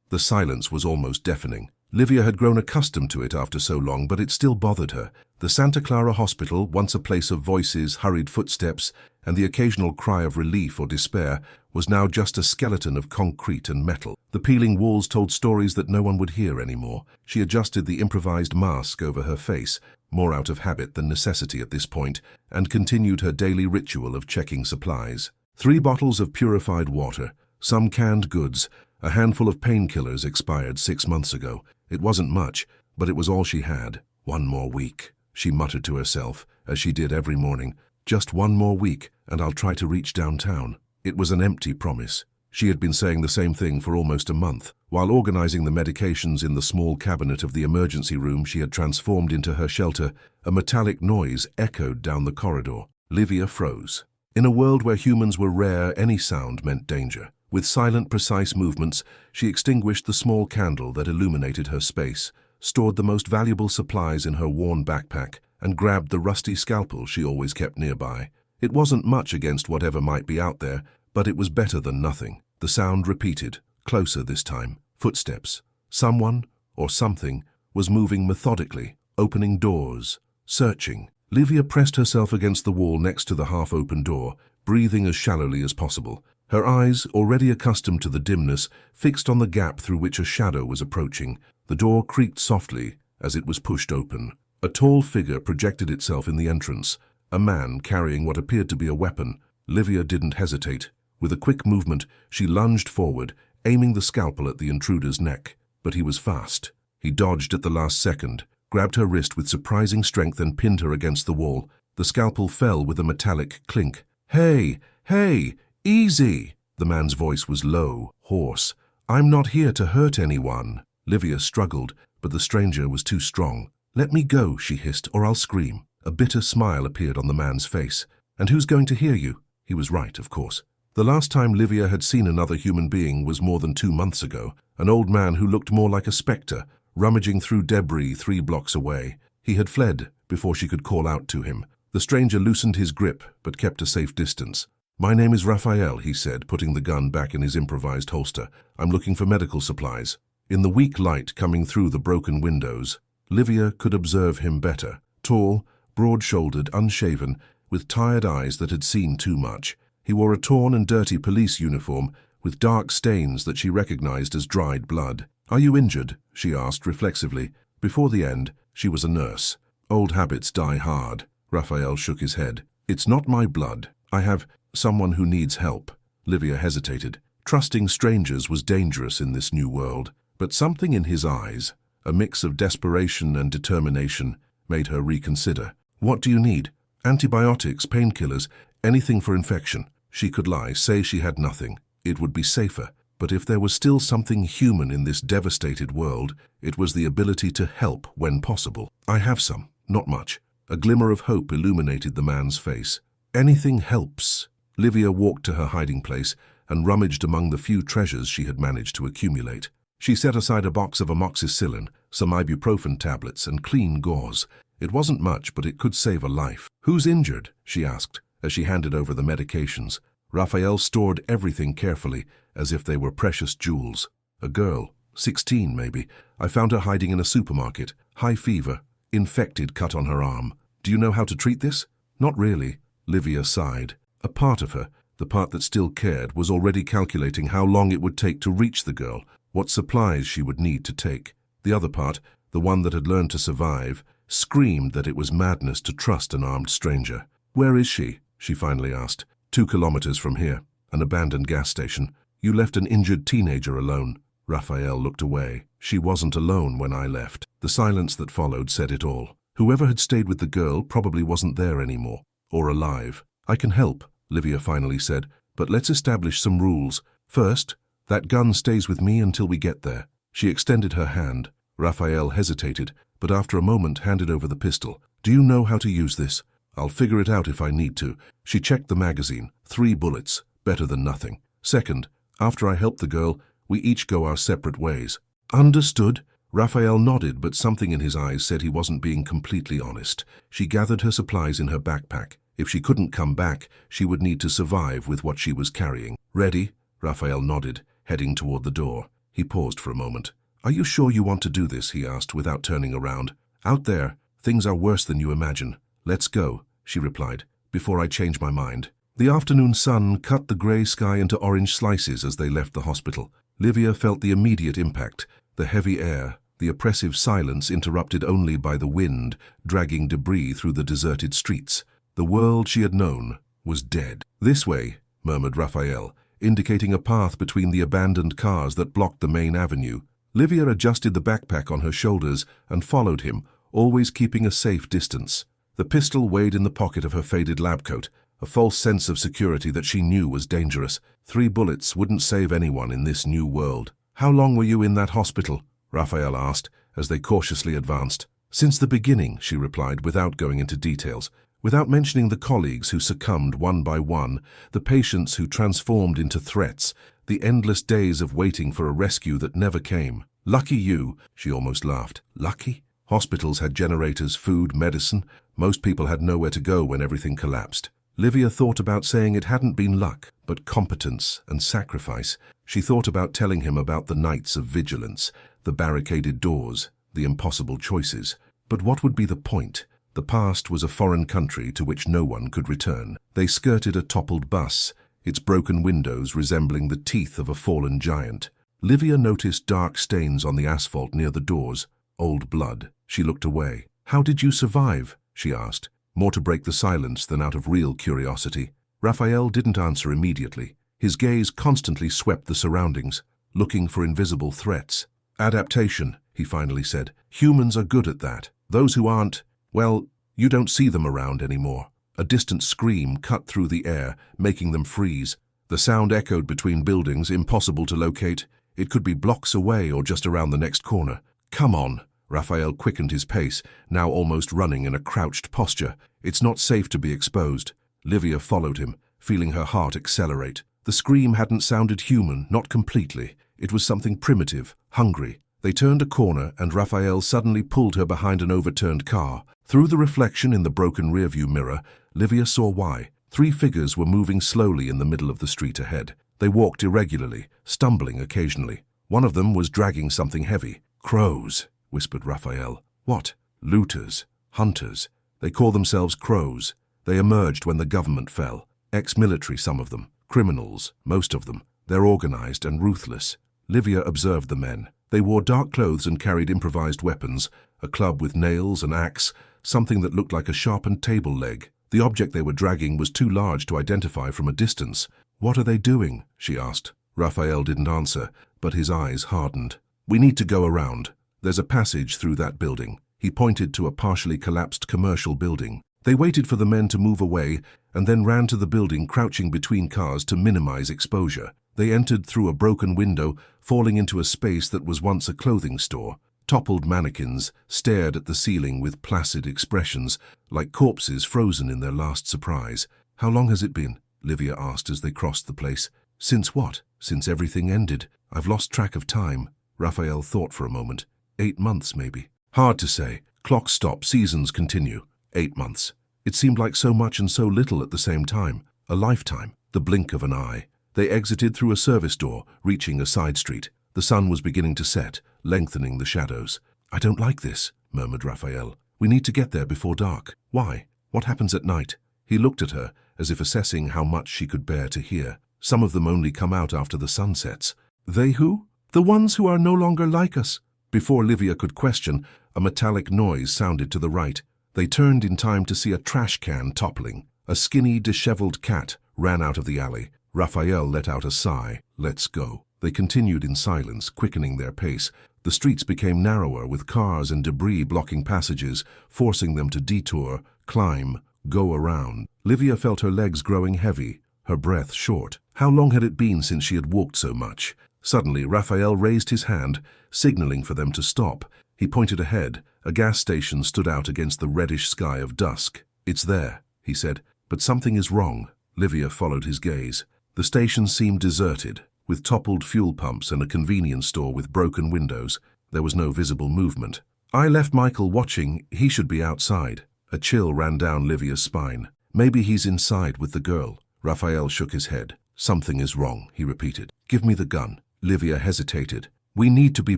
The silence was almost deafening. Livia had grown accustomed to it after so long, but it still bothered her. The Santa Clara Hospital, once a place of voices, hurried footsteps, and the occasional cry of relief or despair, was now just a skeleton of concrete and metal. The peeling walls told stories that no one would hear anymore. She adjusted the improvised mask over her face, more out of habit than necessity at this point, and continued her daily ritual of checking supplies. 3 bottles of purified water, some canned goods, a handful of painkillers expired 6 months ago. It wasn't much, but it was all she had. 1 more week, she muttered to herself, as she did every morning. Just 1 more week, and I'll try to reach downtown. It was an empty promise. She had been saying the same thing for almost a month. While organizing the medications in the small cabinet of the emergency room she had transformed into her shelter, a metallic noise echoed down the corridor. Livia froze. In a world where humans were rare, any sound meant danger. With silent, precise movements, she extinguished the small candle that illuminated her space, stored the most valuable supplies in her worn backpack, and grabbed the rusty scalpel she always kept nearby. It wasn't much against whatever might be out there, but it was better than nothing. The sound repeated, closer this time. Footsteps. Someone, or something, was moving methodically, opening doors, searching. Livia pressed herself against the wall next to the half-open door, breathing as shallowly as possible. Her eyes, already accustomed to the dimness, fixed on the gap through which a shadow was approaching. The door creaked softly as it was pushed open. A tall figure projected itself in the entrance, a man carrying what appeared to be a weapon. Livia didn't hesitate. With a quick movement, she lunged forward, aiming the scalpel at the intruder's neck. But he was fast. He dodged at the last second, grabbed her wrist with surprising strength and pinned her against the wall. The scalpel fell with a metallic clink. "Hey! Hey! Easy!" The man's voice was low, hoarse. "I'm not here to hurt anyone." Livia struggled, but the stranger was too strong. "Let me go," she hissed, "or I'll scream." A bitter smile appeared on the man's face. "And who's going to hear you?" He was right, of course. The last time Livia had seen another human being was more than 2 months ago, an old man who looked more like a spectre, rummaging through debris 3 blocks away. He had fled before she could call out to him. The stranger loosened his grip, but kept a safe distance. "My name is Raphael," he said, putting the gun back in his improvised holster. "I'm looking for medical supplies." In the weak light coming through the broken windows, Livia could observe him better. Tall, broad-shouldered, unshaven, with tired eyes that had seen too much. He wore a torn and dirty police uniform, with dark stains that she recognized as dried blood. "Are you injured?" she asked reflexively. Before the end, she was a nurse. Old habits die hard. Raphael shook his head. "It's not my blood. I have someone who needs help." Livia hesitated. Trusting strangers was dangerous in this new world, but something in his eyes, a mix of desperation and determination, made her reconsider. "What do you need?" "Antibiotics, painkillers, anything for infection." She could lie, say she had nothing. It would be safer. But if there was still something human in this devastated world, it was the ability to help when possible. "I have some, not much." A glimmer of hope illuminated the man's face. "Anything helps." Livia walked to her hiding place and rummaged among the few treasures she had managed to accumulate. She set aside a box of amoxicillin, some ibuprofen tablets, and clean gauze. It wasn't much, but it could save a life. "Who's injured?" she asked, as she handed over the medications. Raphael stored everything carefully, as if they were precious jewels. "A girl, 16 maybe. I found her hiding in a supermarket. High fever, infected cut on her arm. Do you know how to treat this?" "Not really." Livia sighed. A part of her, the part that still cared, was already calculating how long it would take to reach the girl, what supplies she would need to take. The other part, the one that had learned to survive, screamed that it was madness to trust an armed stranger. "Where is she?" she finally asked. 2 kilometers from here, an abandoned gas station. "You left an injured teenager alone." Raphael looked away. "She wasn't alone when I left." The silence that followed said it all. Whoever had stayed with the girl probably wasn't there anymore, or alive. "I can help," Livia finally said, "but let's establish some rules. First, that gun stays with me until we get there." She extended her hand. Raphael hesitated, but after a moment handed over the pistol. "Do you know how to use this?" "I'll figure it out if I need to." She checked the magazine. 3 bullets, better than nothing. "Second, after I help the girl, we each go our separate ways." "Understood." Raphael nodded, but something in his eyes said he wasn't being completely honest. She gathered her supplies in her backpack. If she couldn't come back, she would need to survive with what she was carrying. "Ready?" Raphael nodded, heading toward the door. He paused for a moment. "Are you sure you want to do this?" he asked without turning around. "Out there, things are worse than you imagine." "Let's go," she replied, "before I change my mind." The afternoon sun cut the grey sky into orange slices as they left the hospital. Livia felt the immediate impact, the heavy air, the oppressive silence interrupted only by the wind dragging debris through the deserted streets. The world she had known was dead. "This way," murmured Raphael, indicating a path between the abandoned cars that blocked the main avenue. Livia adjusted the backpack on her shoulders and followed him, always keeping a safe distance. The pistol weighed in the pocket of her faded lab coat, a false sense of security that she knew was dangerous. 3 bullets wouldn't save anyone in this new world. "How long were you in that hospital?" Raphael asked, as they cautiously advanced. "Since the beginning," she replied, without going into details. Without mentioning the colleagues who succumbed one by one, the patients who transformed into threats, the endless days of waiting for a rescue that never came. "Lucky you," she almost laughed. "Lucky?" Hospitals had generators, food, medicine. Most people had nowhere to go when everything collapsed. Livia thought about saying it hadn't been luck, but competence and sacrifice. She thought about telling him about the nights of vigilance, the barricaded doors, the impossible choices. But what would be the point? The past was a foreign country to which no one could return. They skirted a toppled bus, its broken windows resembling the teeth of a fallen giant. Livia noticed dark stains on the asphalt near the doors. Old blood. She looked away. "How did you survive?" she asked, more to break the silence than out of real curiosity. Raphael didn't answer immediately. His gaze constantly swept the surroundings, looking for invisible threats. "Adaptation," he finally said. "Humans are good at that. Those who aren't, well, you don't see them around anymore." A distant scream cut through the air, making them freeze. The sound echoed between buildings, impossible to locate. It could be blocks away or just around the next corner. "Come on." Raphael quickened his pace, now almost running in a crouched posture. "It's not safe to be exposed." Livia followed him, feeling her heart accelerate. The scream hadn't sounded human, not completely. It was something primitive, hungry. They turned a corner and Raphael suddenly pulled her behind an overturned car. Through the reflection in the broken rearview mirror, Livia saw why. 3 figures were moving slowly in the middle of the street ahead. They walked irregularly, stumbling occasionally. One of them was dragging something heavy. "Crows," whispered Raphael. "What?" "Looters. Hunters. They call themselves crows. They emerged when the government fell. Ex-military, some of them. Criminals, most of them. They're organized and ruthless." Livia observed the men. They wore dark clothes and carried improvised weapons, a club with nails, an axe, something that looked like a sharpened table leg. The object they were dragging was too large to identify from a distance. "What are they doing?" she asked. Raphael didn't answer, but his eyes hardened. "We need to go around. There's a passage through that building." He pointed to a partially collapsed commercial building. They waited for the men to move away and then ran to the building, crouching between cars to minimize exposure. They entered through a broken window, falling into a space that was once a clothing store. Toppled mannequins stared at the ceiling with placid expressions, like corpses frozen in their last surprise. "How long has it been?" Livia asked as they crossed the place. "Since what?" "Since everything ended. I've lost track of time." Raphael thought for a moment. 8 months, maybe. "Hard to say. Clocks stop, seasons continue." 8 months. It seemed like so much and so little at the same time. A lifetime. The blink of an eye. They exited through a service door, reaching a side street. The sun was beginning to set, lengthening the shadows. "I don't like this," murmured Raphael. "We need to get there before dark." "Why? What happens at night?" He looked at her, as if assessing how much she could bear to hear. "Some of them only come out after the sun sets." "They who?" "The ones who are no longer like us." Before Livia could question, a metallic noise sounded to the right. They turned in time to see a trash can toppling. A skinny, disheveled cat ran out of the alley. Raphael let out a sigh. "Let's go." They continued in silence, quickening their pace. The streets became narrower, with cars and debris blocking passages, forcing them to detour, climb, go around. Livia felt her legs growing heavy, her breath short. How long had it been since she had walked so much? Suddenly, Raphael raised his hand, signaling for them to stop. He pointed ahead. A gas station stood out against the reddish sky of dusk. "It's there," he said, "but something is wrong." Livia followed his gaze. The station seemed deserted, with toppled fuel pumps and a convenience store with broken windows. There was no visible movement. "I left Michael watching. He should be outside." A chill ran down Livia's spine. "Maybe he's inside with the girl." Raphael shook his head. "Something is wrong," he repeated. "Give me the gun." Livia hesitated. We need to be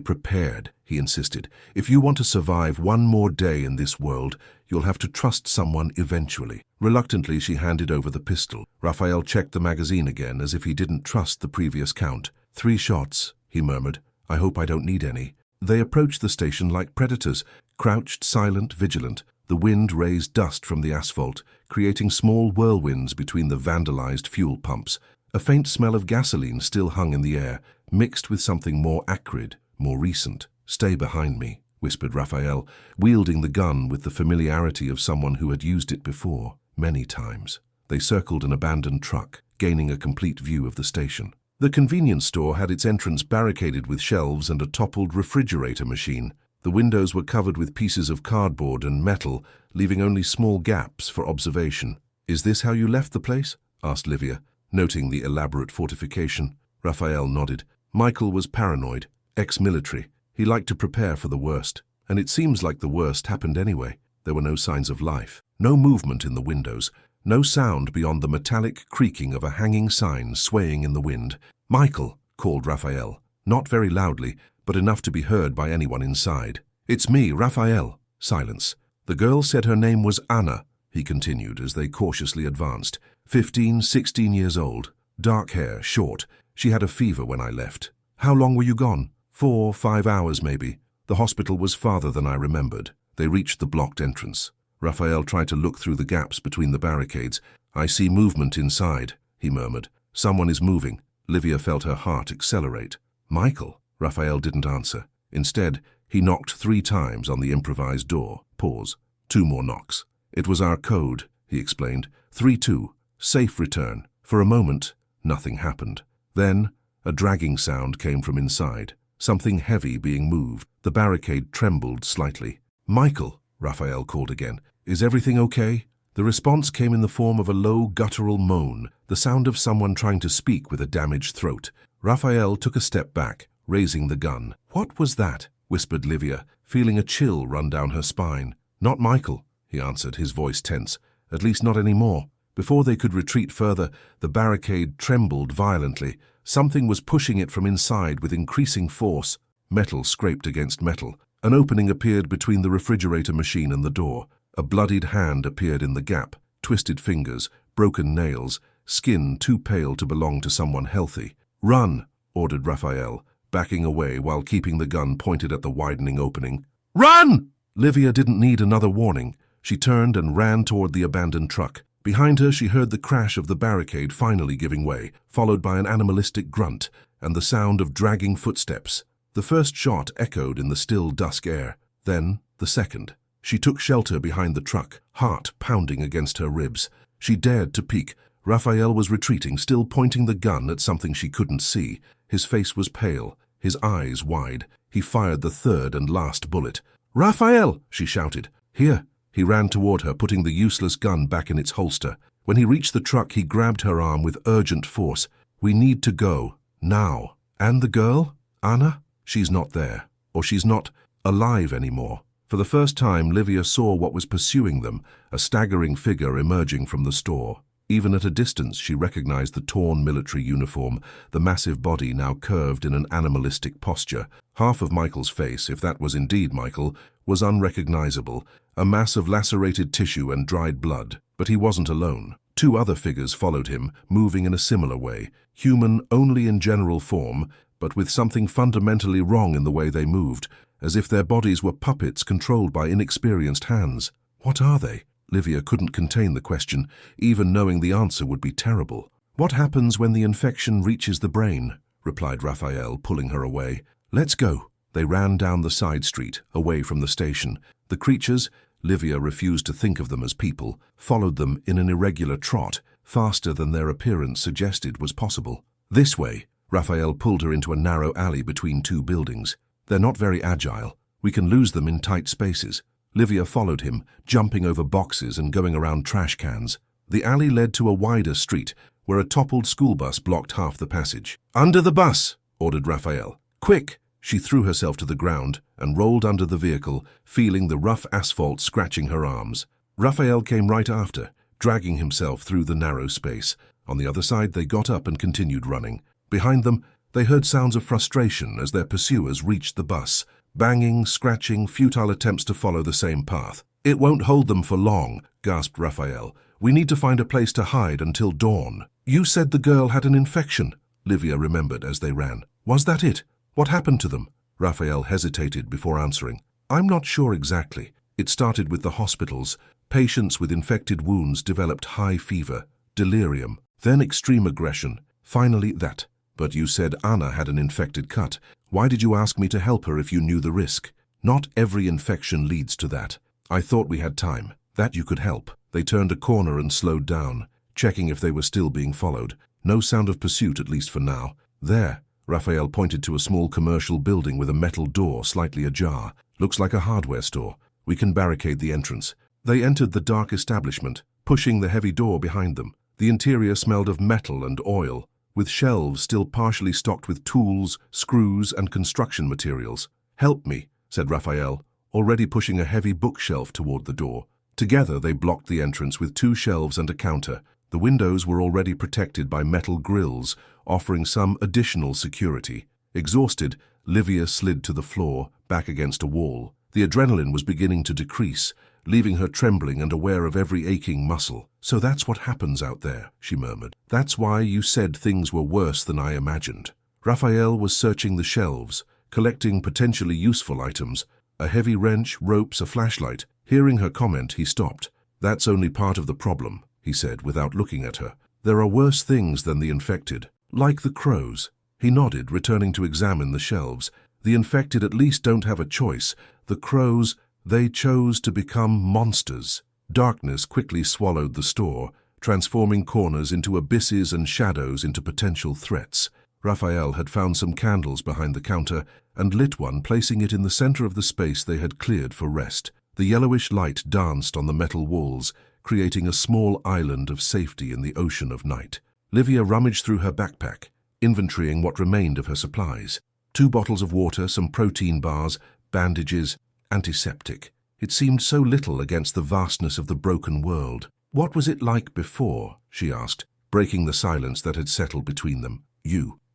prepared, he insisted. If you want to survive one more day in this world, you'll have to trust someone eventually. Reluctantly, she handed over the pistol. Raphael checked the magazine again as if he didn't trust the previous count. 3 shots, he murmured. I hope I don't need any. They approached the station like predators, crouched, silent, vigilant. The wind raised dust from the asphalt, creating small whirlwinds between the vandalized fuel pumps. A faint smell of gasoline still hung in the air, mixed with something more acrid, more recent. Stay behind me, whispered Raphael, wielding the gun with the familiarity of someone who had used it before, many times. They circled an abandoned truck, gaining a complete view of the station. The convenience store had its entrance barricaded with shelves and a toppled refrigerator machine. The windows were covered with pieces of cardboard and metal, leaving only small gaps for observation. Is this how you left the place? Asked Livia, noting the elaborate fortification. Raphael nodded. Michael was paranoid, ex-military. He liked to prepare for the worst, and it seems like the worst happened anyway. There were no signs of life, no movement in the windows, no sound beyond the metallic creaking of a hanging sign swaying in the wind. Michael, called Raphael, not very loudly, but enough to be heard by anyone inside. It's me, Raphael. Silence. The girl said her name was Anna, he continued as they cautiously advanced. 15, 16 years old. Dark hair, short. She had a fever when I left. How long were you gone? 4, 5 hours maybe. The hospital was farther than I remembered. They reached the blocked entrance. Raphael tried to look through the gaps between the barricades. I see movement inside, he murmured. Someone is moving. Livia felt her heart accelerate. Michael? Raphael didn't answer. Instead, he knocked 3 times on the improvised door. Pause. 2 more knocks. It was our code, he explained. 3-2. Safe return. For a moment, nothing happened. Then, a dragging sound came from inside. Something heavy being moved. The barricade trembled slightly. Michael, Raphael called again. Is everything okay? The response came in the form of a low, guttural moan, the sound of someone trying to speak with a damaged throat. Raphael took a step back, raising the gun. What was that? Whispered Livia, feeling a chill run down her spine. Not Michael, he answered, his voice tense. At least not anymore. Before they could retreat further, the barricade trembled violently. Something was pushing it from inside with increasing force. Metal scraped against metal. An opening appeared between the refrigerator machine and the door. A bloodied hand appeared in the gap, twisted fingers, broken nails, skin too pale to belong to someone healthy. Run, ordered Raphael, backing away while keeping the gun pointed at the widening opening. Run! Livia didn't need another warning. She turned and ran toward the abandoned truck. Behind her, she heard the crash of the barricade finally giving way, followed by an animalistic grunt and the sound of dragging footsteps. The first shot echoed in the still dusk air, then the second. She took shelter behind the truck, heart pounding against her ribs. She dared to peek. Raphael was retreating, still pointing the gun at something she couldn't see. His face was pale, his eyes wide. He fired the third and last bullet. Raphael, she shouted. Here. He ran toward her, putting the useless gun back in its holster. When he reached the truck, he grabbed her arm with urgent force. We need to go. Now. And the girl? Anna? She's not there. Or she's not alive anymore. For the first time, Livia saw what was pursuing them, a staggering figure emerging from the store. Even at a distance, she recognized the torn military uniform, the massive body now curved in an animalistic posture. Half of Michael's face, if that was indeed Michael, was unrecognizable, a mass of lacerated tissue and dried blood. But he wasn't alone. 2 other figures followed him, moving in a similar way, human only in general form, but with something fundamentally wrong in the way they moved, as if their bodies were puppets controlled by inexperienced hands. What are they? Livia couldn't contain the question, even knowing the answer would be terrible. What happens when the infection reaches the brain? Replied Raphael, pulling her away. Let's go. They ran down the side street, away from the station. The creatures, Livia refused to think of them as people, followed them in an irregular trot, faster than their appearance suggested was possible. This way. Raphael pulled her into a narrow alley between 2 buildings. They're not very agile. We can lose them in tight spaces. Livia followed him, jumping over boxes and going around trash cans. The alley led to a wider street, where a toppled school bus blocked half the passage. Under the bus, ordered Raphael. Quick! She threw herself to the ground and rolled under the vehicle, feeling the rough asphalt scratching her arms. Raphael came right after, dragging himself through the narrow space. On the other side, they got up and continued running. Behind them, They heard sounds of frustration as their pursuers reached the bus. Banging, scratching, futile attempts to follow the same path. "It won't hold them for long," gasped Raphael. "We need to find a place to hide until dawn." "You said the girl had an infection," Livia remembered as they ran. "Was that it? What happened to them?" Raphael hesitated before answering. "I'm not sure exactly. It started with the hospitals. Patients with infected wounds developed high fever, delirium, then extreme aggression. Finally that. But you said Anna had an infected cut. Why did you ask me to help her if you knew the risk?" "Not every infection leads to that. I thought we had time, that you could help." They turned a corner and slowed down, checking if they were still being followed. No sound of pursuit, at least for now. "There," Raphael pointed to a small commercial building with a metal door slightly ajar. "Looks like a hardware store. We can barricade the entrance." They entered the dark establishment, pushing the heavy door behind them. The interior smelled of metal and oil, with shelves still partially stocked with tools, screws, and construction materials. "Help me," said Raphael, already pushing a heavy bookshelf toward the door. Together they blocked the entrance with 2 shelves and a counter. The windows were already protected by metal grills, offering some additional security. Exhausted, Livia slid to the floor, back against a wall. The adrenaline was beginning to decrease, leaving her trembling and aware of every aching muscle. "So that's what happens out there," she murmured. "That's why you said things were worse than I imagined." Raphael was searching the shelves, collecting potentially useful items, a heavy wrench, ropes, a flashlight. Hearing her comment, he stopped. "That's only part of the problem," he said without looking at her. "There are worse things than the infected, like the crows." He nodded, returning to examine the shelves. "The infected at least don't have a choice. The crows, they chose to become monsters." Darkness quickly swallowed the store, transforming corners into abysses and shadows into potential threats. Raphael had found some candles behind the counter and lit one, placing it in the center of the space they had cleared for rest. The yellowish light danced on the metal walls, creating a small island of safety in the ocean of night. Livia rummaged through her backpack, inventorying what remained of her supplies. 2 bottles of water, some protein bars, bandages, antiseptic. It seemed so little against the vastness of the broken world. "What was it like before?" she asked, breaking the silence that had settled between them.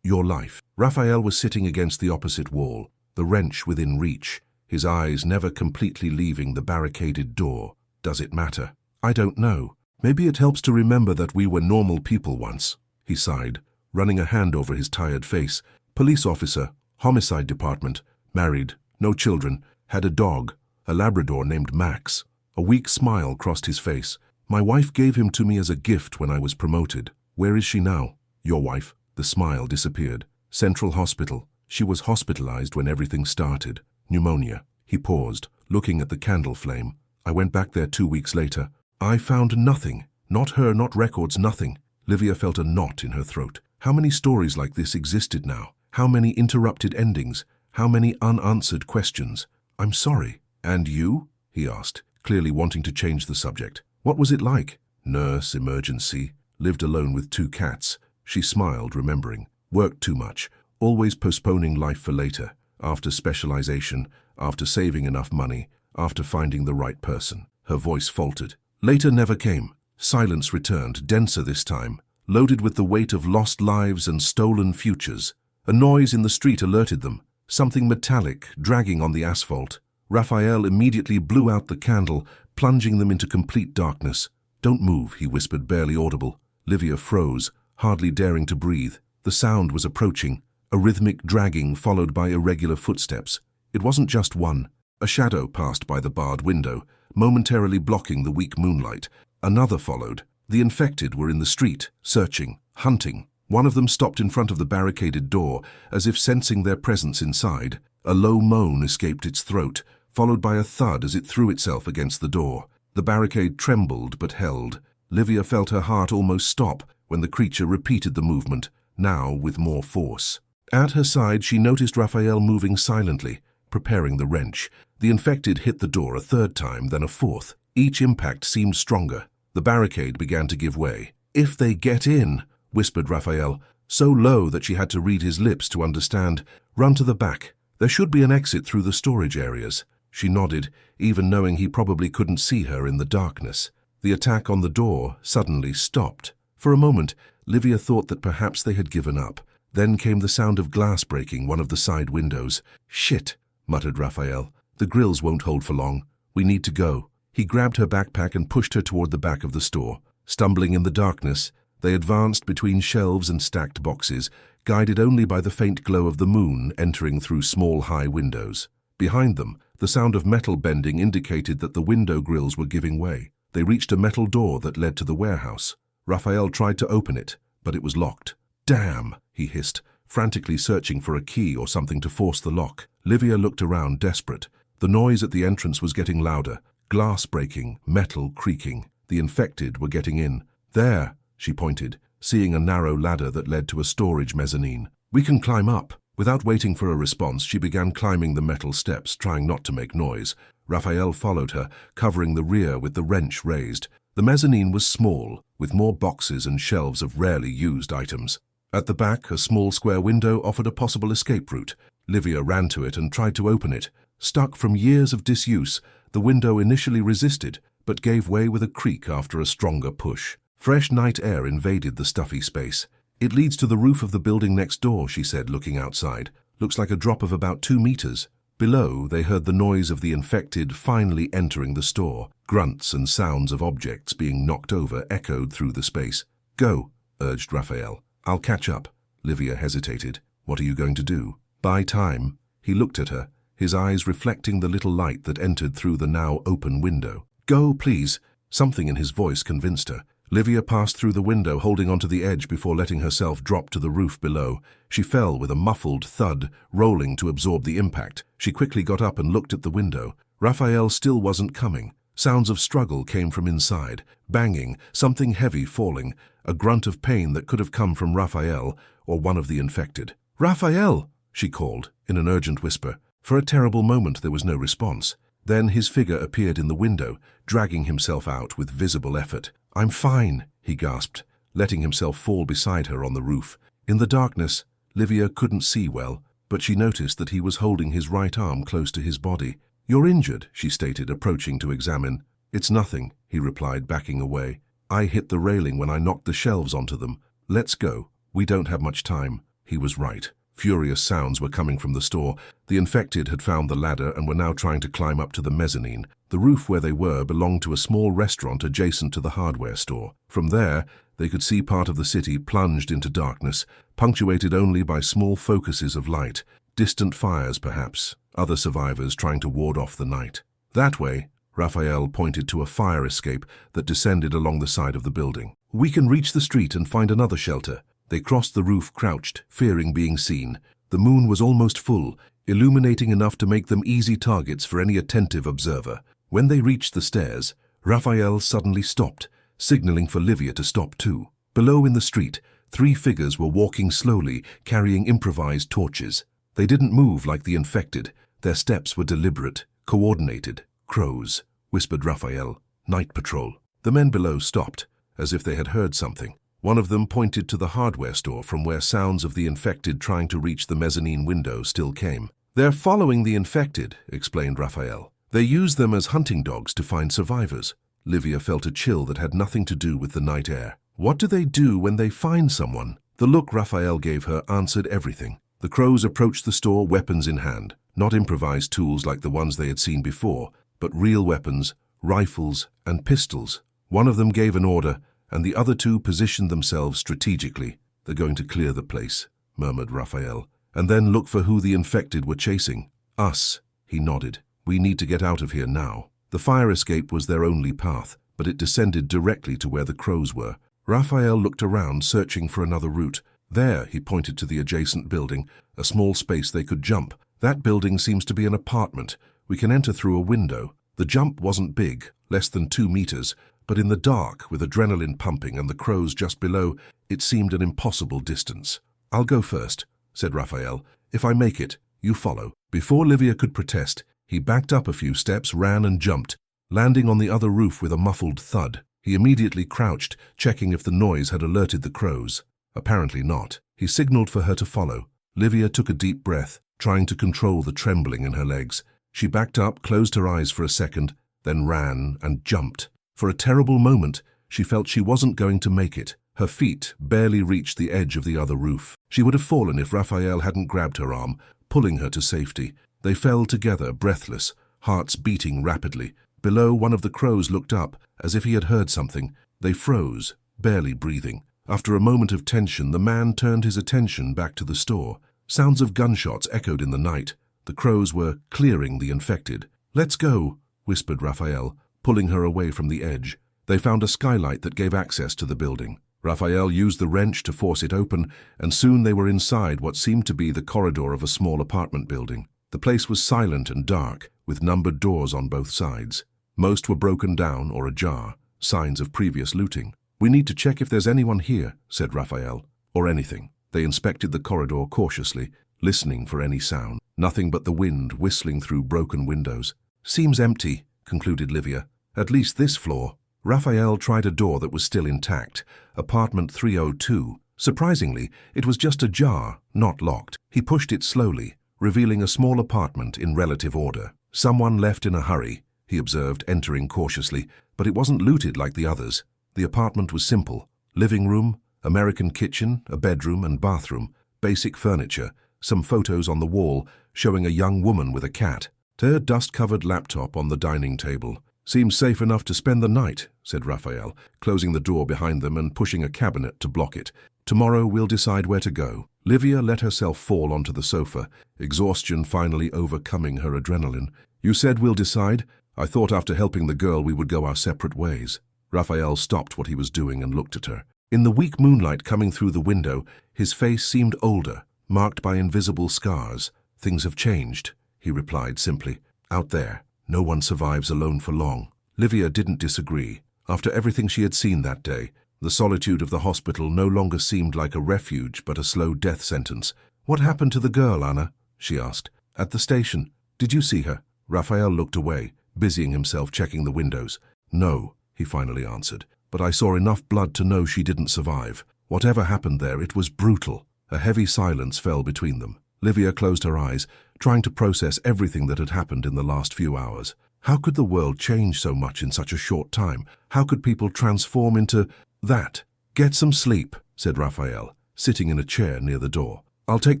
Your life." Raphael was sitting against the opposite wall, the wrench within reach, his eyes never completely leaving the barricaded door. "Does it matter?" "I don't know. Maybe it helps to remember that we were normal people once," he sighed, running a hand over his tired face. "Police officer, homicide department, married, no children, had a dog, a Labrador named Max." A weak smile crossed his face. "My wife gave him to me as a gift when I was promoted." "Where is she now?" "Your wife?" The smile disappeared. "Central Hospital. She was hospitalized when everything started. Pneumonia." He paused, looking at the candle flame. "I went back there 2 weeks later. I found nothing. Not her, not records, nothing." Livia felt a knot in her throat. How many stories like this existed now? How many interrupted endings? How many unanswered questions? "I'm sorry." "And you?" he asked, clearly wanting to change the subject. "What was it like?" "Nurse, emergency. Lived alone with 2 cats. She smiled, remembering. "Worked too much, always postponing life for later, after specialization, after saving enough money, after finding the right person." Her voice faltered. "Later never came." Silence returned, denser this time, loaded with the weight of lost lives and stolen futures. A noise in the street alerted them, something metallic dragging on the asphalt. Raphael immediately blew out the candle, plunging them into complete darkness. "Don't move," he whispered, barely audible. Livia froze, hardly daring to breathe. The sound was approaching, a rhythmic dragging followed by irregular footsteps. It wasn't just one. A shadow passed by the barred window, momentarily blocking the weak moonlight. Another followed. The infected were in the street, searching, hunting. One of them stopped in front of the barricaded door, as if sensing their presence inside. A low moan escaped its throat, followed by a thud as it threw itself against the door. The barricade trembled but held. Livia felt her heart almost stop when the creature repeated the movement, now with more force. At her side, she noticed Raphael moving silently, preparing the wrench. The infected hit the door a 3rd time, then a 4th. Each impact seemed stronger. The barricade began to give way. "If they get in," whispered Raphael, so low that she had to read his lips to understand. "Run to the back. There should be an exit through the storage areas." She nodded, even knowing he probably couldn't see her in the darkness. The attack on the door suddenly stopped. For a moment, Livia thought that perhaps they had given up. Then came the sound of glass breaking one of the side windows. "Shit," muttered Raphael. "The grills won't hold for long. We need to go." He grabbed her backpack and pushed her toward the back of the store. Stumbling in the darkness, they advanced between shelves and stacked boxes, guided only by the faint glow of the moon entering through small high windows. Behind them, the sound of metal bending indicated that the window grills were giving way. They reached a metal door that led to the warehouse. Raphael tried to open it, but it was locked. "Damn," he hissed, frantically searching for a key or something to force the lock. Livia looked around, desperate. The noise at the entrance was getting louder. Glass breaking, metal creaking. The infected were getting in. "There," she pointed, seeing a narrow ladder that led to a storage mezzanine. "We can climb up." Without waiting for a response, she began climbing the metal steps, trying not to make noise. Raphael followed her, covering the rear with the wrench raised. The mezzanine was small, with more boxes and shelves of rarely used items. At the back, a small square window offered a possible escape route. Livia ran to it and tried to open it. Stuck from years of disuse, the window initially resisted, but gave way with a creak after a stronger push. Fresh night air invaded the stuffy space. "It leads to the roof of the building next door," she said, looking outside. "Looks like a drop of about 2 meters. Below, they heard the noise of the infected finally entering the store. Grunts and sounds of objects being knocked over echoed through the space. "Go," urged Raphael. "I'll catch up." Livia hesitated. "What are you going to do?" "Buy time." He looked at her, his eyes reflecting the little light that entered through the now open window. "Go, please." Something in his voice convinced her. Livia passed through the window, holding onto the edge before letting herself drop to the roof below. She fell with a muffled thud, rolling to absorb the impact. She quickly got up and looked at the window. Raphael still wasn't coming. Sounds of struggle came from inside. Banging, something heavy falling, a grunt of pain that could have come from Raphael or one of the infected. "Raphael!" she called, in an urgent whisper. For a terrible moment there was no response. Then his figure appeared in the window, dragging himself out with visible effort. "I'm fine," he gasped, letting himself fall beside her on the roof. In the darkness, Livia couldn't see well, but she noticed that he was holding his right arm close to his body. "You're injured," she stated, approaching to examine. "It's nothing," he replied, backing away. "I hit the railing when I knocked the shelves onto them. Let's go. We don't have much time." He was right. Furious sounds were coming from the store. The infected had found the ladder and were now trying to climb up to the mezzanine. The roof where they were belonged to a small restaurant adjacent to the hardware store. From there, they could see part of the city plunged into darkness, punctuated only by small focuses of light. Distant fires, perhaps, other survivors trying to ward off the night. That way, Raphael pointed to a fire escape that descended along the side of the building. "We can reach the street and find another shelter." They crossed the roof crouched, fearing being seen. The moon was almost full, illuminating enough to make them easy targets for any attentive observer. When they reached the stairs, Raphael suddenly stopped, signaling for Livia to stop too. Below in the street, 3 figures were walking slowly, carrying improvised torches. They didn't move like the infected. Their steps were deliberate, coordinated. "Crows," whispered Raphael. "Night patrol." The men below stopped, as if they had heard something. One of them pointed to the hardware store from where sounds of the infected trying to reach the mezzanine window still came. "They're following the infected," explained Raphael. "They use them as hunting dogs to find survivors." Livia felt a chill that had nothing to do with the night air. What do they do when they find someone? The look Raphael gave her answered everything. The crows approached the store, weapons in hand. Not improvised tools like the ones they had seen before, but real weapons, rifles and pistols. One of them gave an order, and the other 2 positioned themselves strategically. "They're going to clear the place," murmured Raphael, "and then look for who the infected were chasing." "Us," he nodded. "We need to get out of here now." The fire escape was their only path, but it descended directly to where the crows were. Raphael looked around, searching for another route. "There," he pointed to the adjacent building, a small space they could jump. "That building seems to be an apartment. We can enter through a window." The jump wasn't big, less than 2 meters, but in the dark, with adrenaline pumping and the crows just below, it seemed an impossible distance. "I'll go first," said Raphael. "If I make it, you follow." Before Livia could protest, he backed up a few steps, ran and jumped, landing on the other roof with a muffled thud. He immediately crouched, checking if the noise had alerted the crows. Apparently not. He signaled for her to follow. Livia took a deep breath, trying to control the trembling in her legs. She backed up, closed her eyes for a second, then ran and jumped. For a terrible moment, she felt she wasn't going to make it. Her feet barely reached the edge of the other roof. She would have fallen if Raphael hadn't grabbed her arm, pulling her to safety. They fell together, breathless, hearts beating rapidly. Below, one of the crows looked up, as if he had heard something. They froze, barely breathing. After a moment of tension, the man turned his attention back to the store. Sounds of gunshots echoed in the night. The crows were clearing the infected. "Let's go," whispered Raphael, pulling her away from the edge. They found a skylight that gave access to the building. Raphael used the wrench to force it open, and soon they were inside what seemed to be the corridor of a small apartment building. The place was silent and dark, with numbered doors on both sides. Most were broken down or ajar, signs of previous looting. "We need to check if there's anyone here," said Raphael, "or anything." They inspected the corridor cautiously, listening for any sound. Nothing but the wind whistling through broken windows. "Seems empty," concluded Livia. "At least this floor." Raphael tried a door that was still intact, apartment 302. Surprisingly, it was just ajar, not locked. He pushed it slowly, revealing a small apartment in relative order. "Someone left in a hurry," he observed, entering cautiously, but it wasn't looted like the others. The apartment was simple. Living room, American kitchen, a bedroom and bathroom, basic furniture, some photos on the wall showing a young woman with a cat. Her dust-covered laptop on the dining table. "Seems safe enough to spend the night," said Raphael, closing the door behind them and pushing a cabinet to block it. "Tomorrow we'll decide where to go." Livia let herself fall onto the sofa, exhaustion finally overcoming her adrenaline. "You said we'll decide? I thought after helping the girl we would go our separate ways." Raphael stopped what he was doing and looked at her. In the weak moonlight coming through the window, his face seemed older, marked by invisible scars. "Things have changed," he replied simply. "Out there, no one survives alone for long." Livia didn't disagree. After everything she had seen that day, the solitude of the hospital no longer seemed like a refuge but a slow death sentence. "What happened to the girl, Anna?" she asked. "At the station. Did you see her?" Raphael looked away, busying himself checking the windows. "No," he finally answered, "but I saw enough blood to know she didn't survive. Whatever happened there, it was brutal." A heavy silence fell between them. Livia closed her eyes, trying to process everything that had happened in the last few hours. How could the world change so much in such a short time? How could people transform into that? "Get some sleep," said Raphael, sitting in a chair near the door. "I'll take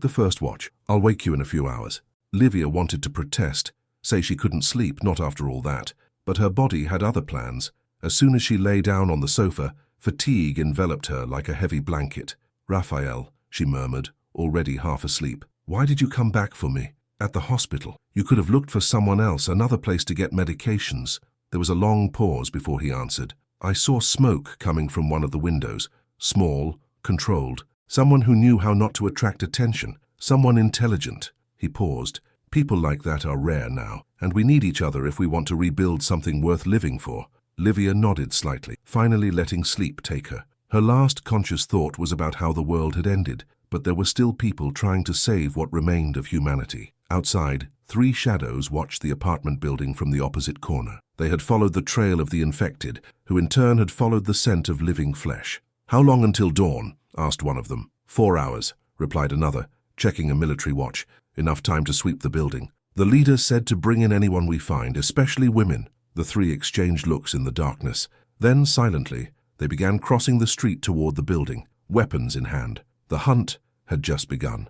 the first watch. I'll wake you in a few hours." Livia wanted to protest, say she couldn't sleep, not after all that. But her body had other plans. As soon as she lay down on the sofa, fatigue enveloped her like a heavy blanket. "Raphael," she murmured, already half asleep, "why did you come back for me? At the hospital. You could have looked for someone else, another place to get medications." There was a long pause before he answered. "I saw smoke coming from one of the windows. Small, controlled. Someone who knew how not to attract attention. Someone intelligent." He paused. "People like that are rare now, and we need each other if we want to rebuild something worth living for." Livia nodded slightly, finally letting sleep take her. Her last conscious thought was about how the world had ended, but there were still people trying to save what remained of humanity. Outside, 3 shadows watched the apartment building from the opposite corner. They had followed the trail of the infected, who in turn had followed the scent of living flesh. "How long until dawn?" asked one of them. 4 hours, replied another, checking a military watch. "Enough time to sweep the building." "The leader said to bring in anyone we find, especially women." The 3 exchanged looks in the darkness. Then, silently, they began crossing the street toward the building, weapons in hand. The hunt had just begun.